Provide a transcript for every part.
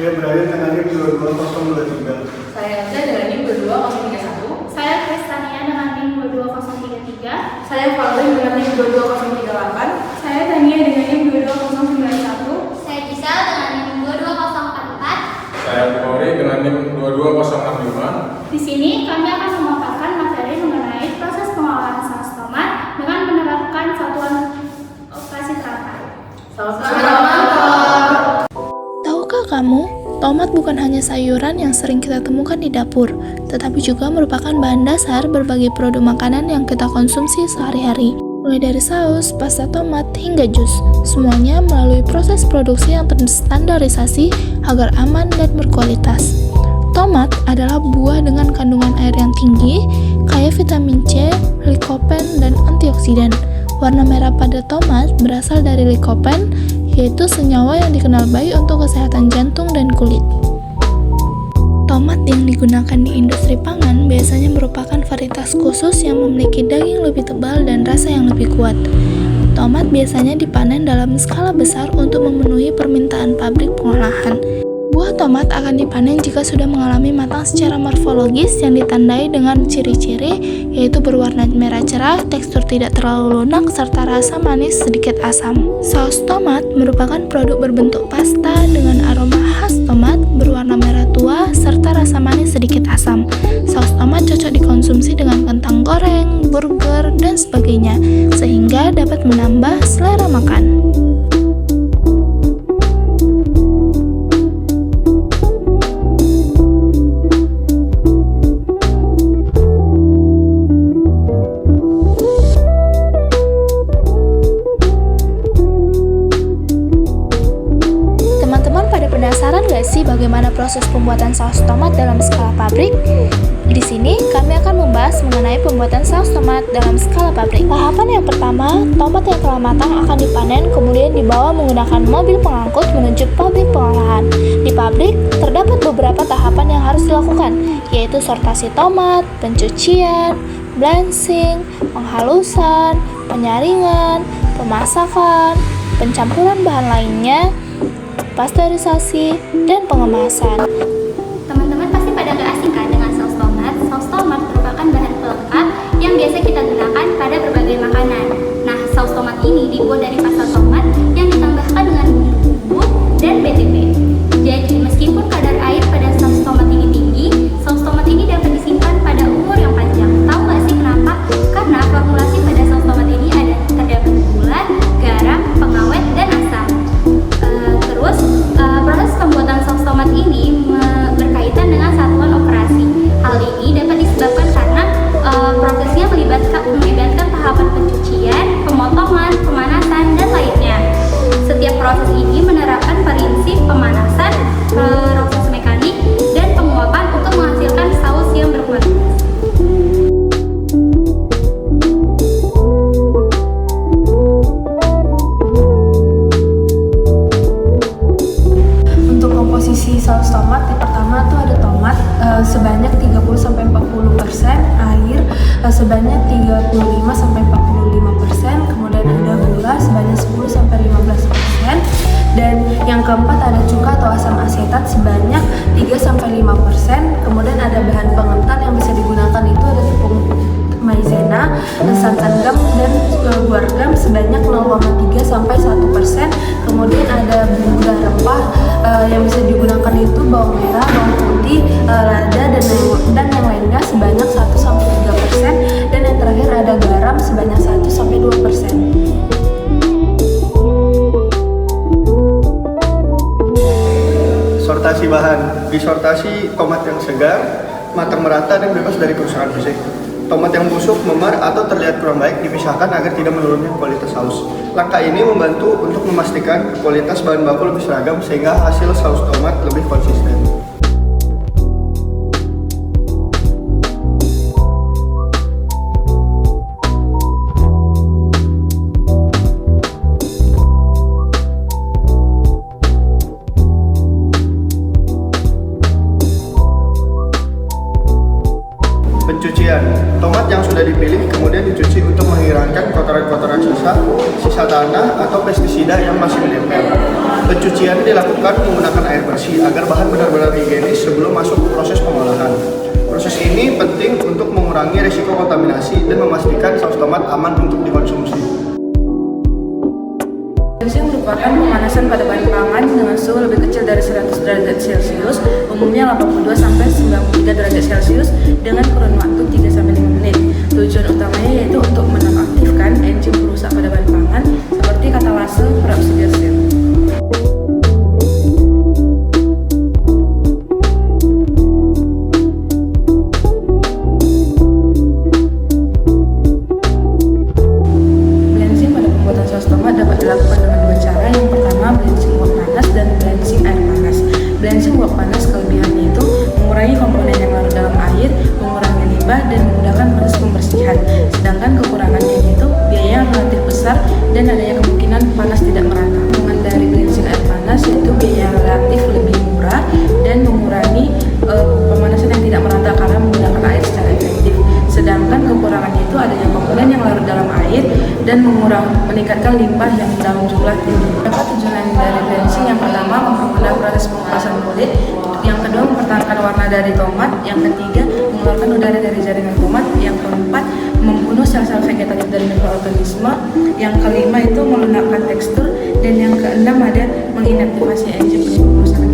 Saya Brian dengan NIM 22023. Saya Elza dengan NIM 22031. Saya Kristania dengan NIM 22033. Saya Valen dengan NIM 22038. Saya Tania dengan NIM 22091. Saya Gisel dengan NIM 22044. Saya Bukori dengan NIM 22065. Di sini kami akan memaparkan materi mengenai proses pengolahan saus tomat dengan menerapkan satuan operasi terapan. Selamat malam. Tahukah kamu, tomat bukan hanya sayuran yang sering kita temukan di dapur, tetapi juga merupakan bahan dasar berbagai produk makanan yang kita konsumsi sehari-hari. Mulai dari saus, pasta tomat, hingga jus, semuanya melalui proses produksi yang terstandarisasi agar aman dan berkualitas. Tomat adalah buah dengan kandungan air yang tinggi, kaya vitamin C, likopen, dan antioksidan. Warna merah pada tomat berasal dari likopen, yaitu senyawa yang dikenal baik untuk kesehatan jantung dan kulit. Tomat yang digunakan di industri pangan biasanya merupakan varietas khusus yang memiliki daging lebih tebal dan rasa yang lebih kuat. Tomat biasanya dipanen dalam skala besar untuk memenuhi permintaan pabrik pengolahan. Buah tomat akan dipanen jika sudah mengalami matang secara morfologis yang ditandai dengan ciri-ciri, yaitu berwarna merah cerah, tekstur tidak terlalu lunak, serta rasa manis sedikit asam. Saus tomat merupakan produk berbentuk pasta dengan aroma khas tomat, berwarna merah tua, serta rasa manis sedikit asam. Saus tomat cocok dikonsumsi dengan kentang goreng, burger, dan sebagainya, sehingga dapat menambah selera makan. Penasaran gak sih bagaimana proses pembuatan saus tomat dalam skala pabrik? Di sini kami akan membahas mengenai pembuatan saus tomat dalam skala pabrik. Tahapan yang pertama, tomat yang telah matang akan dipanen kemudian dibawa menggunakan mobil pengangkut menuju pabrik pengolahan. Di pabrik terdapat beberapa tahapan yang harus dilakukan, yaitu sortasi tomat, pencucian, blanching, penghalusan, penyaringan, pemasakan, pencampuran bahan lainnya, pasteurisasi, dan pengemasan. Teman-teman pasti pada gak asing kan dengan saus tomat? Saus tomat merupakan bahan pelengkap yang biasa kita gunakan pada berbagai makanan. Nah, saus tomat ini dibuat dari pasta tomat yang ditambahkan dengan bumbu dan BTB. Jadi, meskipun kadar air pada saus tomat ini tinggi, saus tomat ini dapat disimpan pada umur yang panjang. Tahu gak sih kenapa? Karena formulasi pada saus tomat ini terdapat gula, garam, pengawet, dan asam. Terus, proses pembuatan saus tomat ini berkaitan dengan satuan operasi. Hal ini dapat disebabkan karena prosesnya melibatkan tahapan pencucian, pemotongan, pemanasan, dan lainnya. Setiap proses ini menerapkan prinsip pemanasan, proses mekanik, dan penguapan untuk menghasilkan saus yang berkualitas. Komposisi saus tomat, yang pertama tuh ada tomat sebanyak 30-40%, air sebanyak 35-45%, kemudian ada gula sebanyak 10-15%, dan yang keempat ada cuka atau asam asetat sebanyak 3-5%, kemudian ada bahan pengental yang bisa digunakan itu ada tepung maizena, santan gam, dan guargam sebanyak 0,3-1%. Kemudian ada bumbu rempah yang bisa digunakan itu bawang merah, bawang putih, lada, dan yang lainnya sebanyak 1-3%. Dan yang terakhir ada garam sebanyak 1-2%. Sortasi bahan. Disortasi tomat yang segar, matang merata, dan bebas dari kerusakan fisik. Tomat yang busuk, memar, atau terlihat kurang baik dipisahkan agar tidak menurunkan kualitas saus. Langkah ini membantu untuk memastikan kualitas bahan baku lebih seragam sehingga hasil saus tomat lebih konsisten. Pencucian. Tomat yang sudah sudah dipilih kemudian dicuci untuk menghilangkan kotoran-kotoran sisa tanah atau pestisida yang masih menempel. Pencucian dilakukan menggunakan air bersih agar bahan benar-benar higienis sebelum masuk ke proses pengolahan. Proses ini penting untuk mengurangi risiko kontaminasi dan memastikan saus tomat aman untuk dikonsumsi. Blenching merupakan pemanasan pada bahan pangan dengan suhu lebih kecil dari 100 derajat Celcius, umumnya 82 sampai 93 derajat Celcius dengan kurun waktu 3 sampai 5 menit. Tujuan utamanya yaitu untuk menonaktifkan enzim perusak pada bahan pangan seperti katalase peroksidirase. Blenching uap panas kelebihannya itu mengurangi komponen yang larut dalam air, mengurangi limbah dan memudahkan proses pembersihan. Sedangkan kekurangannya yaitu biaya yang relatif besar dan adanya kemungkinan panas tidak merata. Keuntungan dari blenching air panas yaitu biaya yang relatif lebih murah dan mengurangi pemanasan yang tidak merata karena menggunakan air secara efektif. Sedangkan kekurangannya itu adanya komponen yang larut dalam air dan meningkatkan limbah yang dalam jumlah tinggi. Apa tujuan dari blenching? Yang pertama, mempermudah proses pengupasan kulit. Yang kedua, mempertahankan warna dari tomat. Yang ketiga, mengeluarkan udara dari jaringan tomat. Yang keempat, membunuh sel-sel vegetatif dari mikroorganisme. Yang kelima itu melunakkan tekstur. Dan yang keenam ada menginaktivasi enzim perusakan.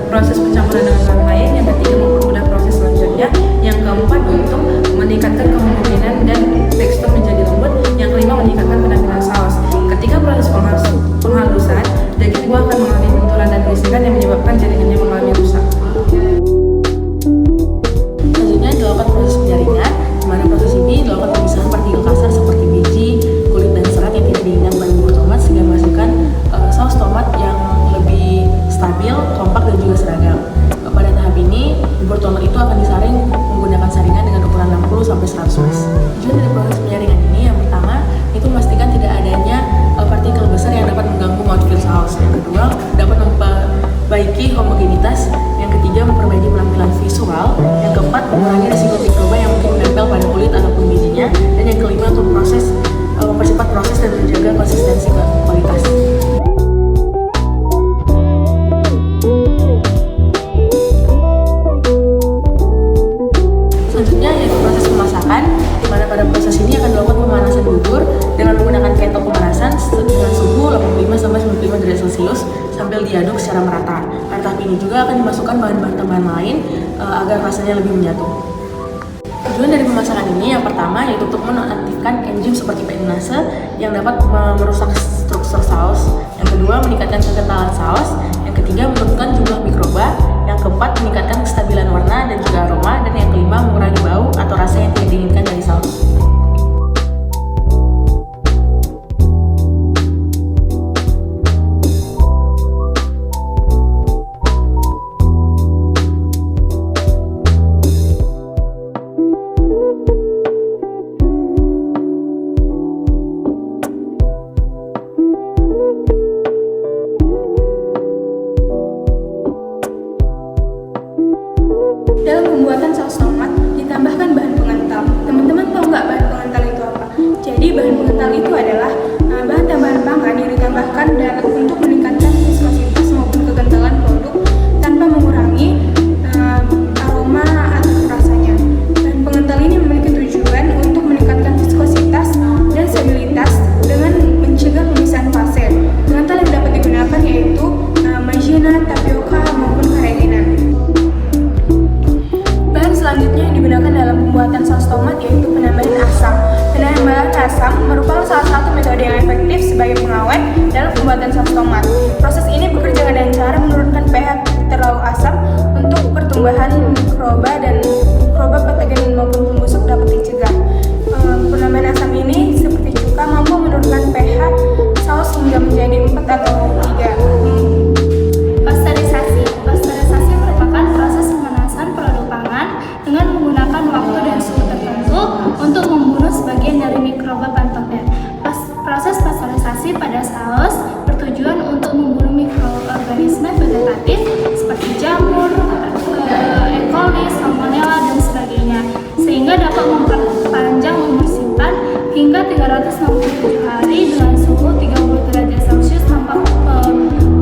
Proses pencampuran dengan bahan lain, yang ketiga mempermudah proses selanjutnya, yang keempat untuk meningkatkan kemungkinan dan tekstur menjadi lembut, yang kelima meningkatkan penampilan saus. Ketika proses penghalusan, daging buah akan mengalami benturan dan gesekan yang menyebabkan jaringannya mengalami rusak. Selanjutnya dilakukan proses penyaringan, di mana proses ini dilakukan pemisahan partikel kasar seperti biji, kulit dan serat yang tidak diingat pada bubur tomat sehingga menghasilkan saus tomat yang lebih stabil, kompak dan juga seragam. Pada tahap ini, bubur tomat itu akan disaring menggunakan saringan dengan ukuran 60 sampai 100 mas. Tujuan dari proses penyaringan ini yang pertama itu memastikan tidak adanya partikel besar yang dapat mengganggu mouthfeel saus. Yang kedua, dapat memperbaiki homogenitas. Yang ketiga, memperbaiki penampilan visual. Yang keempat, mengurangi risiko mikroba yang mungkin menempel pada kulit ataupun bijinya. Dan yang kelima, untuk mempercepat proses dan menjaga konsistensi kualitas. Selanjutnya yaitu proses pemasakan, di mana pada proses ini akan dilakukan pemanasan bubur dengan menggunakan ketel pemanasan dengan suhu 85 sampai 95 derajat Celcius sambil diaduk secara merata. Pada tahap ini juga akan dimasukkan bahan-bahan tambahan lain agar rasanya lebih menyatu. Tujuan dari pemasakan ini yang pertama yaitu untuk menonaktifkan enzim seperti peinase yang dapat merusak struktur saus. Yang kedua, meningkatkan kekentalan saus. Yang ketiga, menurunkan jumlah mikroba. Yang keempat, meningkatkan kestabilan warna dan juga aroma. Dan yang kelima, mengurangi bau atau rasa yang tidak diinginkan dari saus. Dalam pembuatan saus tomat, ditambahkan bahan pengental. Teman-teman tahu nggak bahan pengental itu apa? Jadi bahan pengental itu adalah bahan tambahan pangan yang ditambahkan untuk meningkatkan viskositas maupun kekentalan produk tanpa mengurangi aroma atau rasanya. Bahan pengental ini memiliki tujuan untuk meningkatkan viskositas dan stabilitas dengan mencegah pemisahan fase. Pengental yang dapat digunakan yaitu maizena, tapioka maupun karetina. Selanjutnya yang digunakan dalam pembuatan saus tomat yaitu penambahan asam. Penambahan asam merupakan salah satu metode yang efektif sebagai pengawet dalam pembuatan saus tomat. Proses ini bekerja dengan cara menurunkan pH terlalu asam untuk pertumbuhan mikroba dan mikroba patogen maupun pembusuk dapat dicegah. Penambahan asam ini seperti cuka mampu menurunkan pH saus hingga menjadi 4 atau 3. Pasteurisasi mikroba pantogenen. Proses pasteurisasi pada saus bertujuan untuk membunuh mikroorganisme vegetatif seperti jamur, E. coli, salmonella, dan sebagainya, sehingga dapat memperpanjang umur simpan hingga 367 hari dengan suhu 30 derajat Celcius tanpa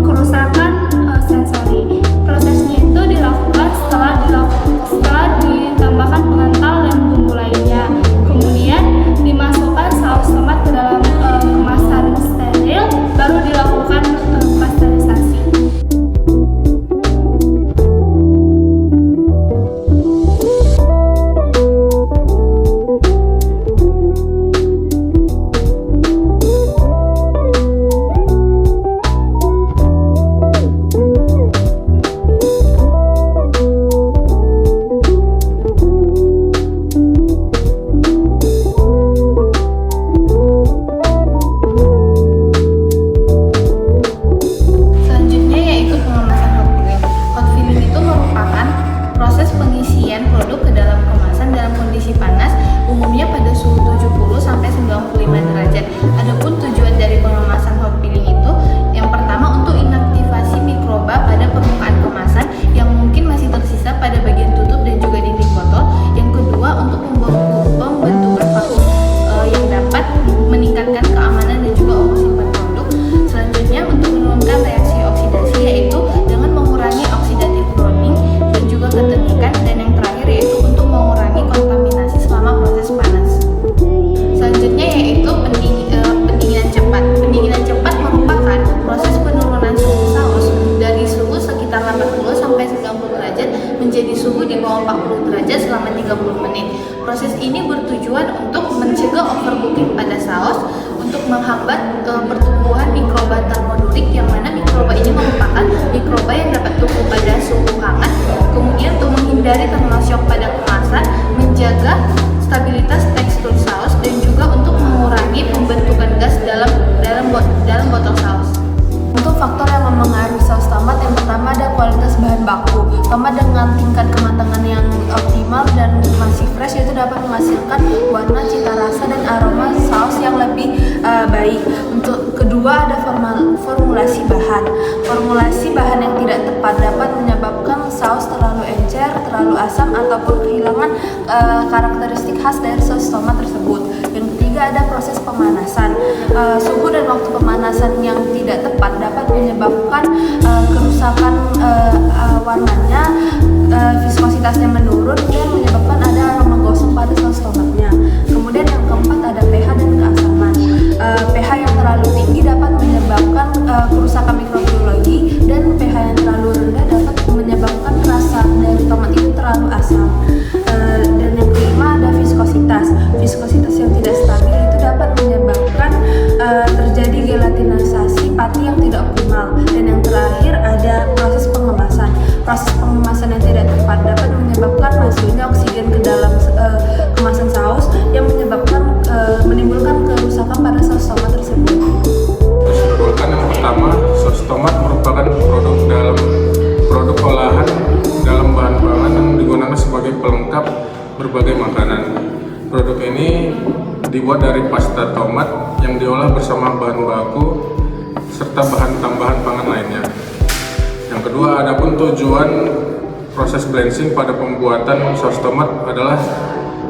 kerusakan sensori. Prosesnya itu dilakukan setelah ditambahkan pengental dan bumbu lainnya. Kemudian dimasukkan saus tomat ke dalam kemasan steril, baru dilakukan pasteurisasi. Proses pengisian produk ke dalam kemasan dalam kondisi panas umumnya pada suhu 70 sampai 95 derajat. Adapun tujuan dari pengemasan hot filling itu yang pertama untuk inaktivasi mikroba pada permukaan kemasan yang mungkin masih tersisa pada bagian tutup dan juga dinding botol. Yang kedua untuk pembentukan vakum yang dapat meningkatkan keamanan dan juga umur simpan produk. Selanjutnya untuk menurunkan reaksi oksidasi yaitu dengan mengurangi oxidative browning dan juga keternikan, dan yang terakhir yaitu untuk mengurangi kontaminasi selama proses panas. Selanjutnya yaitu pendinginan cepat. Pendinginan cepat merupakan proses penurunan suhu saus dari suhu sekitar 80 sampai 90 derajat menjadi suhu di bawah 40 derajat selama 30 menit. Proses ini bertujuan untuk mencegah overcooking pada saus, untuk menghambat pertumbuhan mikroba thermodurik, yang mana mikroba ini merupakan mikroba yang dapat tumbuh pada suhu hangat. Kemudian untuk menghindari terkena shock pada kemasan, menjaga stabilitas tekstur saus, dan juga untuk mengurangi pembentukan gas dalam botol saus. Untuk faktor yang mempengaruhi saus tomat, yang pertama ada kualitas bahan baku. Tomat dengan tingkat kematangan yang optimal dan masih fresh itu dapat menghasilkan warna, cita rasa, dan aroma saus yang lebih baik. Untuk kedua ada formulasi bahan. Formulasi bahan yang tidak tepat dapat menyebabkan saus terlalu encer, terlalu asam, ataupun kehilangan karakteristik khas dari saus tomat tersebut. Yang ketiga ada proses pemanasan. Suhu dan waktu pemanasan yang tidak tepat dapat menyebabkan kerusakan warnanya, viskositasnya menurun, dan menyebabkan ada aroma gosong pada saus tomatnya. Kemudian yang keempat ada pH dan keasaman. pH yang terlalu tinggi dapat menyebabkan kerusakan mikrobiologi, dan pH yang terlalu rendah dapat menyebabkan rasa dari tomat itu terlalu asam. Dan yang kelima ada viskositas. Viskositas yang tidak stabil itu dapat menyebabkan terjadi gelatinisasi pati yang tidak optimal. Dan yang terakhir ada proses pengemasan. Proses pengemasan yang tidak tepat dapat menyebabkan masuknya oksigen ke dalam kemasan saus yang menimbulkan kerusakan pada saus tomat tersebut. Kesimpulan yang pertama, saus tomat merupakan produk olahan dalam bahan pangan yang digunakan sebagai pelengkap berbagai makanan. Produk ini dibuat dari pasta tomat yang diolah bersama bahan baku serta bahan tambahan pangan lainnya. Yang kedua, adapun tujuan proses blanching pada pembuatan saus tomat adalah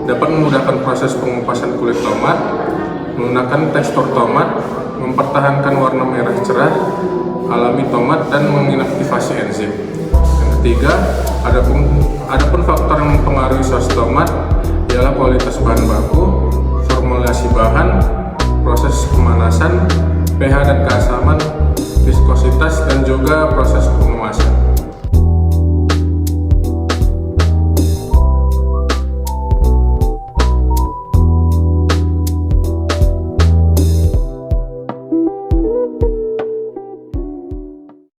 dapat memudahkan proses pengupasan kulit tomat, melunakkan tekstur tomat, mempertahankan warna merah cerah alami tomat, dan menginaktivasi enzim. Yang ketiga, adapun faktor yang mempengaruhi saus tomat ialah kualitas bahan baku, formulasi